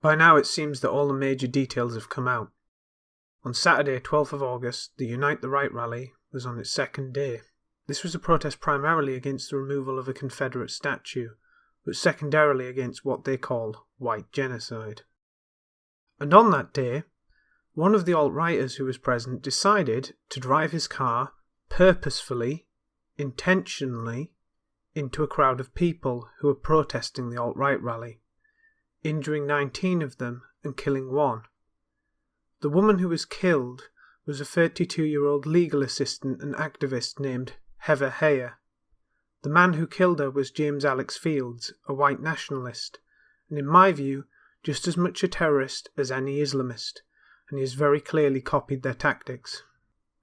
By now it seems that all the major details have come out. On Saturday, 12th of August, the UniteTheRight rally was on its second day. This was a protest primarily against the removal of a Confederate statue, but secondarily against what they called white genocide. And on that day, one of the alt-righters who was present decided to drive his car purposefully, intentionally, into a crowd of people who were protesting the alt-right rally, injuring 19 of them and killing 1. The woman who was killed was a 32-year-old legal assistant and activist named Heather Heyer. The man who killed her was James Alex Fields, a white nationalist, and in my view, just as much a terrorist as any Islamist, and he has very clearly copied their tactics.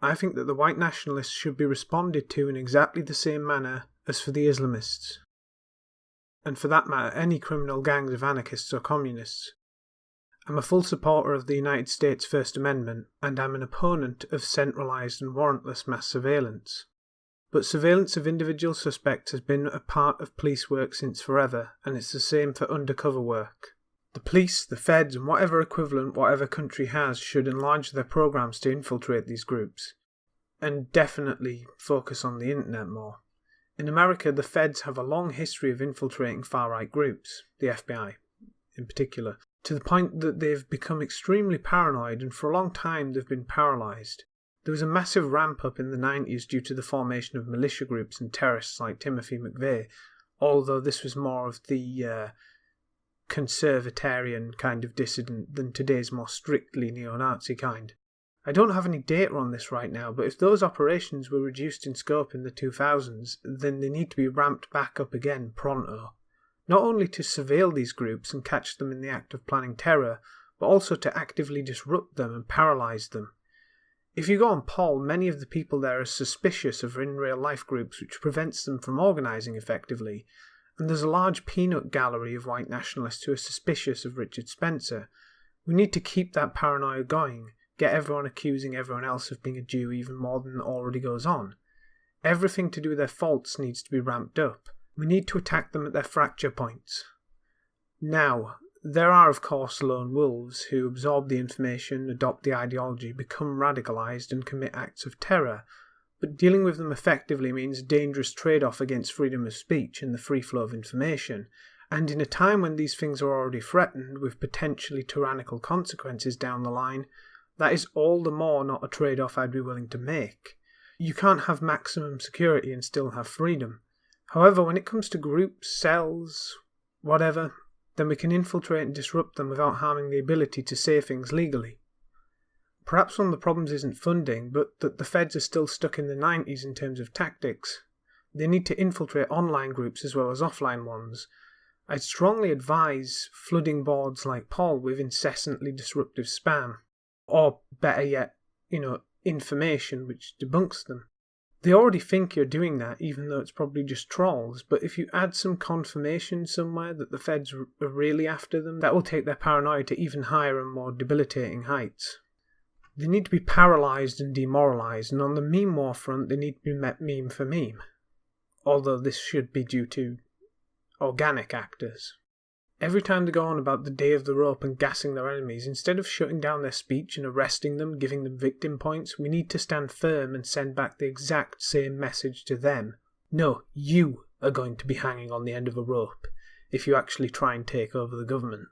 I think that the white nationalists should be responded to in exactly the same manner as for the Islamists, and for that matter any criminal gangs of anarchists or communists. I'm a full supporter of the United States First Amendment, and I'm an opponent of centralised and warrantless mass surveillance. But surveillance of individual suspects has been a part of police work since forever, and it's the same for undercover work. The police, the feds, and whatever equivalent whatever country has should enlarge their programs to infiltrate these groups, and definitely focus on the internet more. In America, the feds have a long history of infiltrating far-right groups, the FBI in particular, to the point that they've become extremely paranoid, and for a long time they've been paralysed. There was a massive ramp-up in the 90s due to the formation of militia groups and terrorists like Timothy McVeigh, although this was more of the conservatarian kind of dissident than today's more strictly neo-Nazi kind. I don't have any data on this right now, but if those operations were reduced in scope in the 2000s, then they need to be ramped back up again pronto. Not only to surveil these groups and catch them in the act of planning terror, but also to actively disrupt them and paralyse them. If you go on poll, many of the people there are suspicious of in-real-life groups, which prevents them from organising effectively, and there's a large peanut gallery of white nationalists who are suspicious of Richard Spencer. We need to keep that paranoia going, get everyone accusing everyone else of being a Jew even more than already goes on. Everything to do with their faults needs to be ramped up. We need to attack them at their fracture points. Now, there are of course lone wolves who absorb the information, adopt the ideology, become radicalised and commit acts of terror, but dealing with them effectively means a dangerous trade-off against freedom of speech and the free flow of information, and in a time when these things are already threatened with potentially tyrannical consequences down the line, that is all the more not a trade-off I'd be willing to make. You can't have maximum security and still have freedom. However, when it comes to groups, cells, whatever, then we can infiltrate and disrupt them without harming the ability to say things legally. Perhaps one of the problems isn't funding, but that the feds are still stuck in the 90s in terms of tactics. They need to infiltrate online groups as well as offline ones. I'd strongly advise flooding boards like Paul with incessantly disruptive spam, or better yet, information which debunks them. They already think you're doing that, even though it's probably just trolls, but if you add some confirmation somewhere that the feds are really after them, that will take their paranoia to even higher and more debilitating heights. They need to be paralysed and demoralised, and on the meme war front they need to be met meme for meme, although this should be due to organic actors. Every time they go on about the day of the rope and gassing their enemies, instead of shutting down their speech and arresting them, giving them victim points, we need to stand firm and send back the exact same message to them. No, you are going to be hanging on the end of a rope if you actually try and take over the government.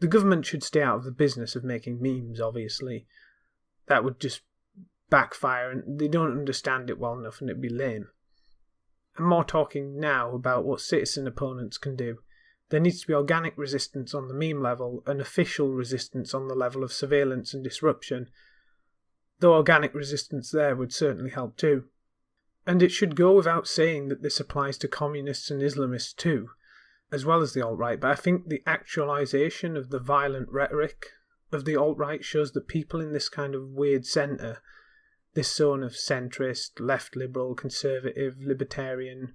The government should stay out of the business of making memes, obviously. That would just backfire, and they don't understand it well enough, and it'd be lame. I'm more talking now about what citizen opponents can do. There needs to be organic resistance on the meme level and official resistance on the level of surveillance and disruption, though organic resistance there would certainly help too. And it should go without saying that this applies to communists and Islamists too, as well as the alt-right, but I think the actualisation of the violent rhetoric of the alt-right shows that people in this kind of weird centre, this zone of centrist, left-liberal, conservative, libertarian,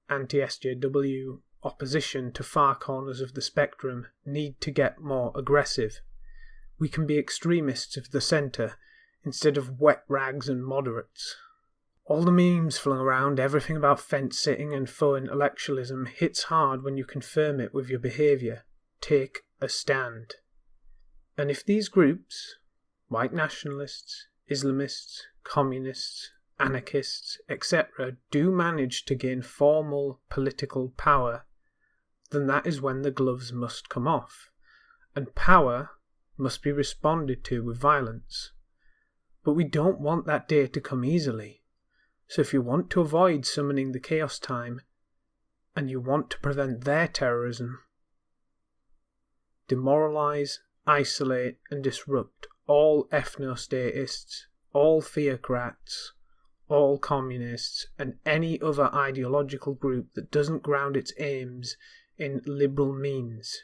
anti-SJW, opposition to far corners of the spectrum, need to get more aggressive. We can be extremists of the centre instead of wet rags and moderates. All the memes flung around, everything about fence-sitting and faux intellectualism hits hard when you confirm it with your behaviour. Take a stand. And if these groups, white nationalists, Islamists, communists, anarchists, etc., do manage to gain formal political power, then that is when the gloves must come off, and power must be responded to with violence. But we don't want that day to come easily. So if you want to avoid summoning the chaos time, and you want to prevent their terrorism, demoralise, isolate and disrupt all ethnostatists, all theocrats, all communists, and any other ideological group that doesn't ground its aims in liberal means.